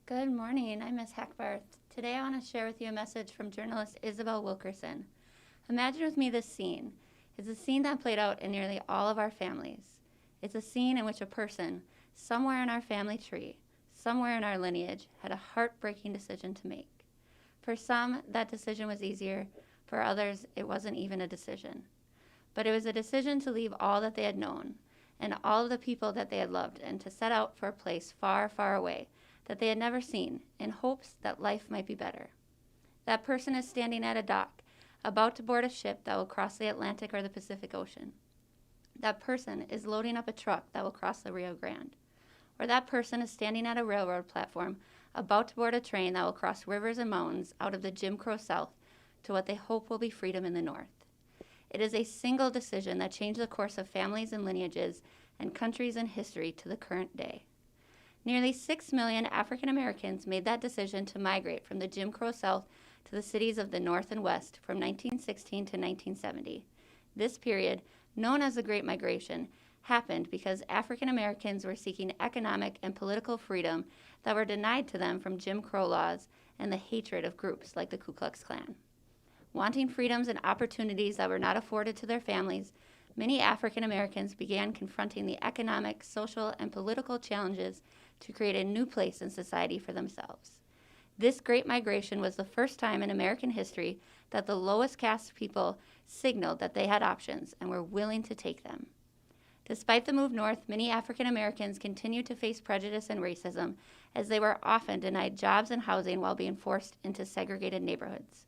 Good morning, I'm Ms. Hackbarth. Today I want to share with you a message from journalist Isabel Wilkerson. Imagine with me this scene. It's a scene that played out in nearly all of our families. It's a scene in which a person, somewhere in our family tree, somewhere in our lineage, had a heartbreaking decision to make. For some, that decision was easier. For others, it wasn't even a decision. But it was a decision to leave all that they had known and all of the people that they had loved and to set out for a place far, far away that they had never seen in hopes that life might be better. That person is standing at a dock, about to board a ship that will cross the Atlantic or the Pacific Ocean. That person is loading up a truck that will cross the Rio Grande. Or that person is standing at a railroad platform, about to board a train that will cross rivers and mountains out of the Jim Crow South to what they hope will be freedom in the North. It is a single decision that changed the course of families and lineages and countries and history to the current day. Nearly 6 million African Americans made that decision to migrate from the Jim Crow South to the cities of the North and West from 1916 to 1970. This period, known as the Great Migration, happened because African Americans were seeking economic and political freedom that were denied to them from Jim Crow laws and the hatred of groups like the Ku Klux Klan. Wanting freedoms and opportunities that were not afforded to their families, many African Americans began confronting the economic, social, and political challenges to create a new place in society for themselves. This Great Migration was the first time in American history that the lowest caste people signaled that they had options and were willing to take them. Despite the move north, many African Americans continued to face prejudice and racism, as they were often denied jobs and housing while being forced into segregated neighborhoods.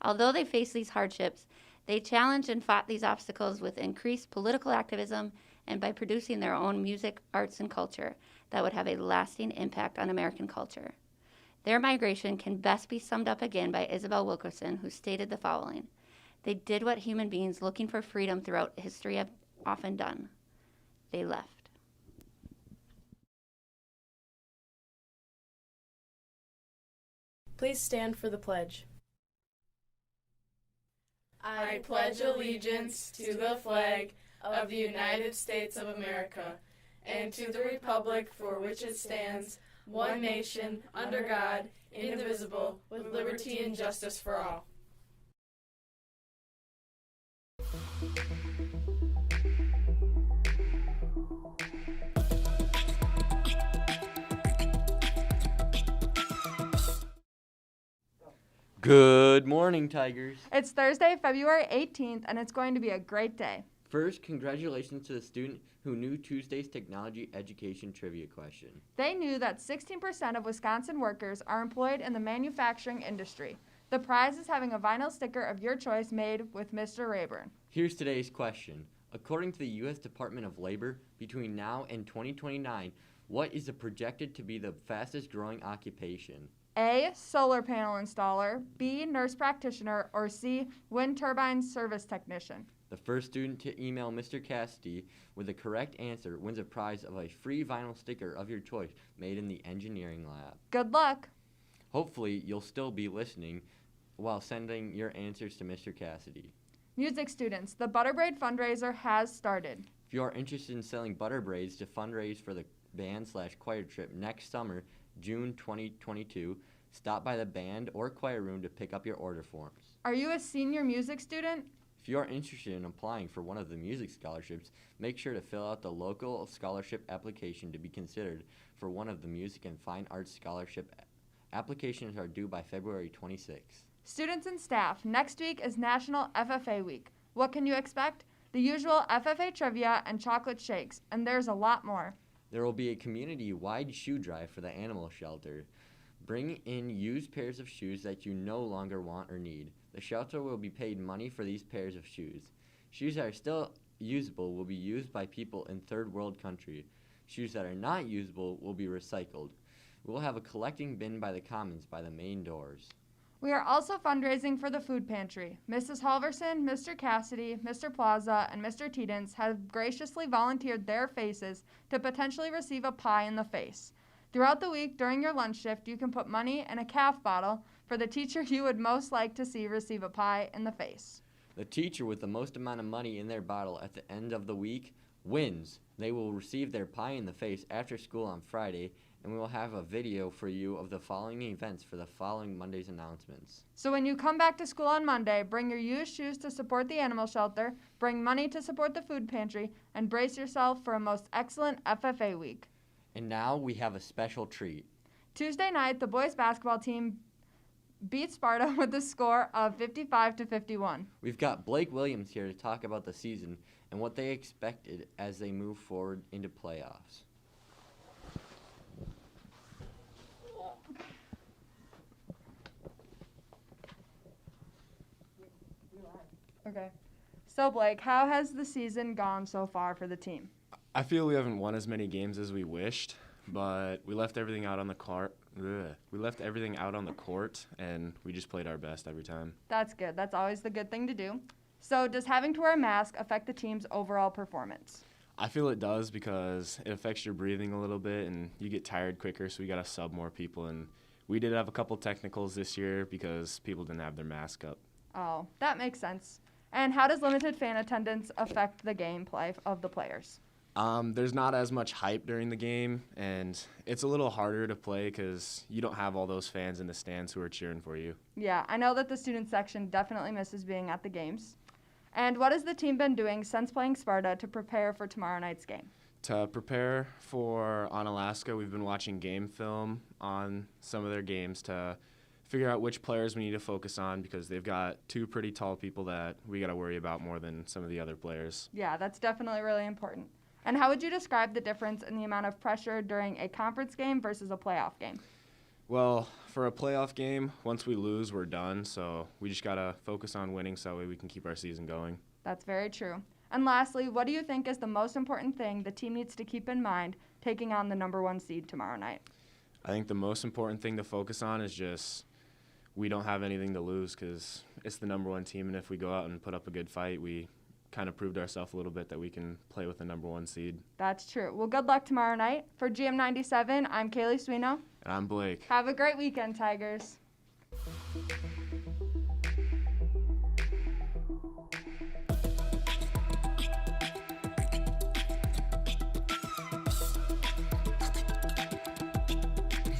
Although they faced these hardships, they challenged and fought these obstacles with increased political activism and by producing their own music, arts, and culture that would have a lasting impact on American culture. Their migration can best be summed up again by Isabel Wilkerson, who stated the following: "They did what human beings looking for freedom throughout history have often done. They left." Please stand for the pledge. I pledge allegiance to the flag of the United States of America and to the republic for which it stands, one nation, under God, indivisible, with liberty and justice for all. Good morning, Tigers. It's Thursday, February 18th, and it's going to be a great day. First, congratulations to the student who knew Tuesday's technology education trivia question. They knew that 16% of Wisconsin workers are employed in the manufacturing industry. The prize is having a vinyl sticker of your choice made with Mr. Rayburn. Here's today's question. According to the U.S. Department of Labor, between now and 2029, what is projected to be the fastest growing occupation? A, solar panel installer, B, nurse practitioner, or C, wind turbine service technician. The first student to email Mr. Cassidy with the correct answer wins a prize of a free vinyl sticker of your choice made in the engineering lab. Good luck. Hopefully, you'll still be listening while sending your answers to Mr. Cassidy. Music students, the Butter Braid fundraiser has started. If you are interested in selling butter braids to fundraise for the band/choir trip next summer, June 2022, stop by the band or choir room to pick up your order forms. Are you a senior music student? If you are interested in applying for one of the music scholarships, make sure to fill out the local scholarship application to be considered for one of the music and fine arts scholarship. Applications are due by February 26th. Students and staff, next week is National FFA Week. What can you expect? The usual FFA trivia and chocolate shakes, and there's a lot more. There will be a community-wide shoe drive for the animal shelter. Bring in used pairs of shoes that you no longer want or need. The shelter will be paid money for these pairs of shoes. Shoes that are still usable will be used by people in third world countries. Shoes that are not usable will be recycled. We will have a collecting bin by the commons by the main doors. We are also fundraising for the food pantry. Mrs. Halverson, Mr. Cassidy, Mr. Plaza, and Mr. Tiedens have graciously volunteered their faces to potentially receive a pie in the face. Throughout the week, during your lunch shift, you can put money in a calf bottle for the teacher you would most like to see receive a pie in the face. The teacher with the most amount of money in their bottle at the end of the week wins. They will receive their pie in the face after school on Friday and we will have a video for you of the following events for the following Monday's announcements. So when you come back to school on Monday, bring your used shoes to support the animal shelter, bring money to support the food pantry, and brace yourself for a most excellent FFA week. And now we have a special treat. Tuesday night, the boys basketball team beat Sparta with a score of 55-51. We've got Blake Williams here to talk about the season and what they expected as they move forward into playoffs. Okay. So Blake, how has the season gone so far for the team? I feel we haven't won as many games as we wished, but we left everything out on the court. We left everything out on the court, and we just played our best every time. That's good. That's always the good thing to do. So does having to wear a mask affect the team's overall performance? I feel it does because it affects your breathing a little bit, and you get tired quicker, so we got to sub more people. And we did have a couple technicals this year because people didn't have their mask up. Oh, that makes sense. And how does limited fan attendance affect the gameplay of the players? There's not as much hype during the game, and it's a little harder to play because you don't have all those fans in the stands who are cheering for you. Yeah, I know that the student section definitely misses being at the games. And what has the team been doing since playing Sparta to prepare for tomorrow night's game? To prepare for Alaska, we've been watching game film on some of their games to figure out which players we need to focus on because they've got two pretty tall people that we got to worry about more than some of the other players. Yeah, that's definitely really important. And how would you describe the difference in the amount of pressure during a conference game versus a playoff game? Well, for a playoff game, once we lose, we're done. So we just got to focus on winning so that way we can keep our season going. That's very true. And lastly, what do you think is the most important thing the team needs to keep in mind taking on the number 1 seed tomorrow night? I think the most important thing to focus on is just we don't have anything to lose because it's the number 1 team. And if we go out and put up a good fight, we kind of proved ourselves a little bit that we can play with the number 1 seed. That's true. Well, good luck tomorrow night. For GM97, I'm Kaylee Swino. And I'm Blake. Have a great weekend, Tigers.